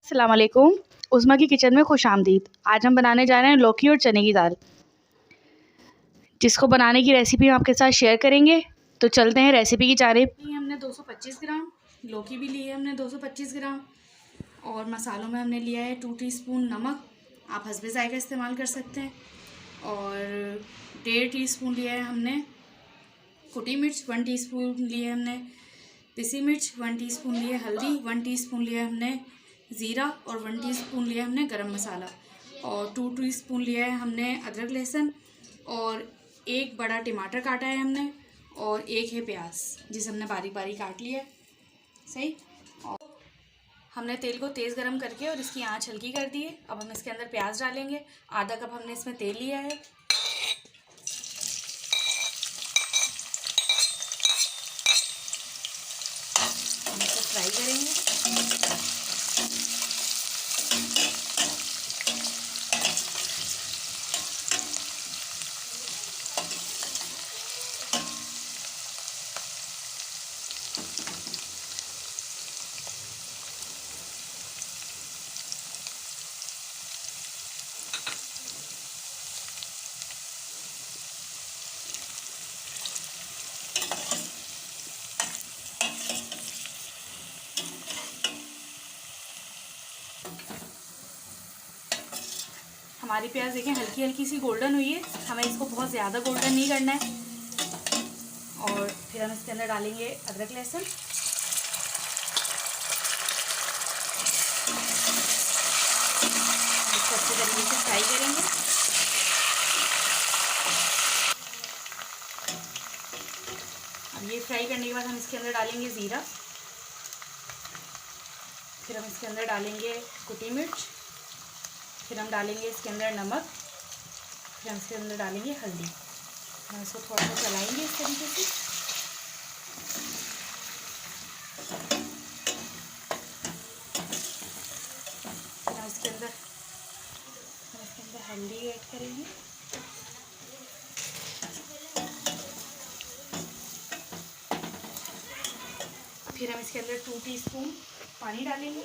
अस्सलाम वालेकुम। उज़्मा की किचन में खुशामदीद। आज हम बनाने जा रहे हैं लौकी और चने की दाल, जिसको बनाने की रेसिपी हम आपके साथ शेयर करेंगे। तो चलते हैं रेसिपी की जानिब। हमने 225 ग्राम लौकी भी ली है, हमने 225 ग्राम, और मसालों में हमने लिया है 2 टीस्पून नमक, आप हस्बे ज़ायक़ा इस्तेमाल कर सकते हैं, और 1.5 टीस्पून लिया है हमने कुटी मिर्च, 1 टीस्पून लिए हमने पिसी मिर्च, 1 टीस्पून लिए हल्दी, 1 टीस्पून लिया हमने ज़ीरा, और 1 टीस्पून लिया हमने गरम मसाला, और 2 टीस्पून लिया है हमने अदरक लहसुन, और एक बड़ा टमाटर काटा है हमने, और एक है प्याज जिसे हमने बारीक बारीक काट लिया है। सही। और हमने तेल को तेज़ गरम करके और इसकी आंच हल्की कर दी है। अब हम इसके अंदर प्याज डालेंगे। आधा कप हमने इसमें तेल लिया है। हम इसे फ्राई करेंगे। हमारी प्याज देखें हल्की हल्की सी गोल्डन हुई है। हमें इसको बहुत ज़्यादा गोल्डन नहीं करना है। और फिर हम इसके अंदर डालेंगे अदरक लहसुन। इसको अच्छे तरीके से फ्राई करेंगे। अब ये फ्राई करने के बाद हम इसके अंदर डालेंगे ज़ीरा। फिर हम इसके अंदर डालेंगे कुटी मिर्च। फिर हम डालेंगे इसके अंदर नमक। फिर हम इसके अंदर डालेंगे हल्दी। हम इसको थोड़ा सा चलाएंगे इस तरीके से। हम इसके अंदर हल्दी ऐड करेंगे। फिर हम इसके अंदर 2 टीस्पून पानी डालेंगे।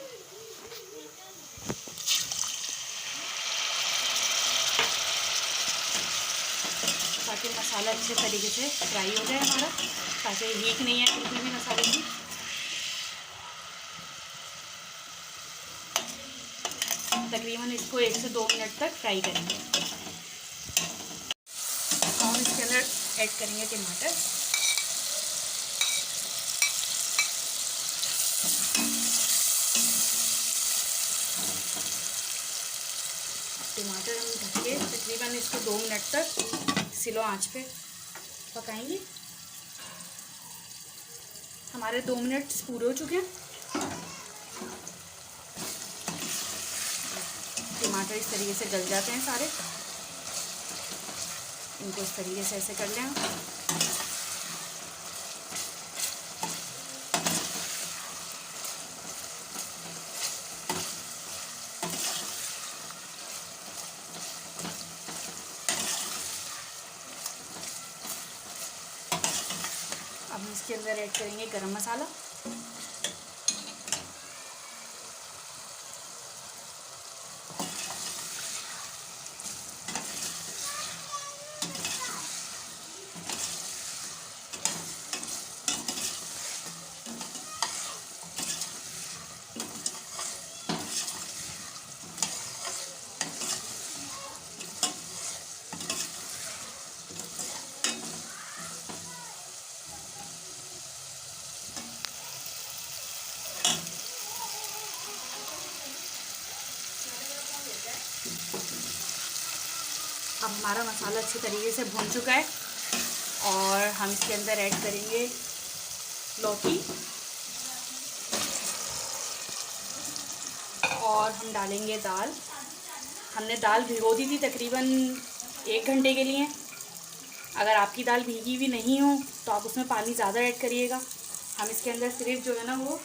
ताकि मसाला अच्छे तरीके से फ्राई हो जाए हमारा, ताकि हीट नहीं है बिल्कुल भी मसाले की। तकरीबन इसको 1 से 2 मिनट तक फ्राई करेंगे। और इसके अंदर ऐड करेंगे टमाटर। टमाटर हम ढक के तकरीबन इसको 2 मिनट तक स्लो आंच पे पकाएंगे। हमारे 2 मिनट पूरे हो चुके हैं। टमाटर इस तरीके से गल जाते हैं सारे। इनको इस तरीके से ऐसे कर लें। अब हम इसके अंदर ऐड करेंगे गरम मसाला। अब हमारा मसाला अच्छे तरीके से भून चुका है, और हम इसके अंदर ऐड करेंगे लौकी, और हम डालेंगे दाल। हमने दाल भिगो दी थी तकरीबन 1 घंटे के लिए। अगर आपकी दाल भीगी हुई नहीं हो तो आप उसमें पानी ज़्यादा ऐड करिएगा। हम इसके अंदर सिर्फ जो है ना वो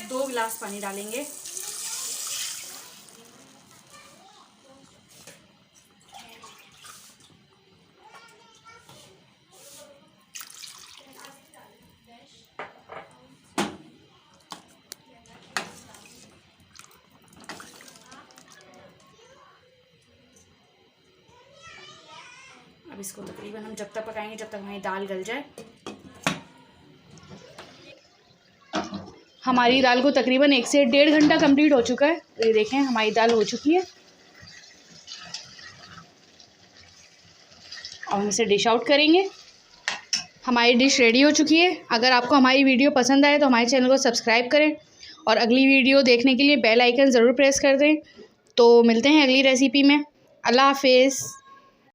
2 गिलास पानी डालेंगे। अब इसको तकरीबन हम जब तक पकाएंगे जब तक हमारी दाल गल जाए। हमारी दाल को तकरीबन 1 से 1.5 घंटा कंप्लीट हो चुका है। ये देखें हमारी दाल हो चुकी है। अब हम इसे डिश आउट करेंगे। हमारी डिश रेडी हो चुकी है। अगर आपको हमारी वीडियो पसंद आए तो हमारे चैनल को सब्सक्राइब करें और अगली वीडियो देखने के लिए बेल आइकन ज़रूर प्रेस कर दें। तो मिलते हैं अगली रेसिपी में। अल्लाह हाफिज़।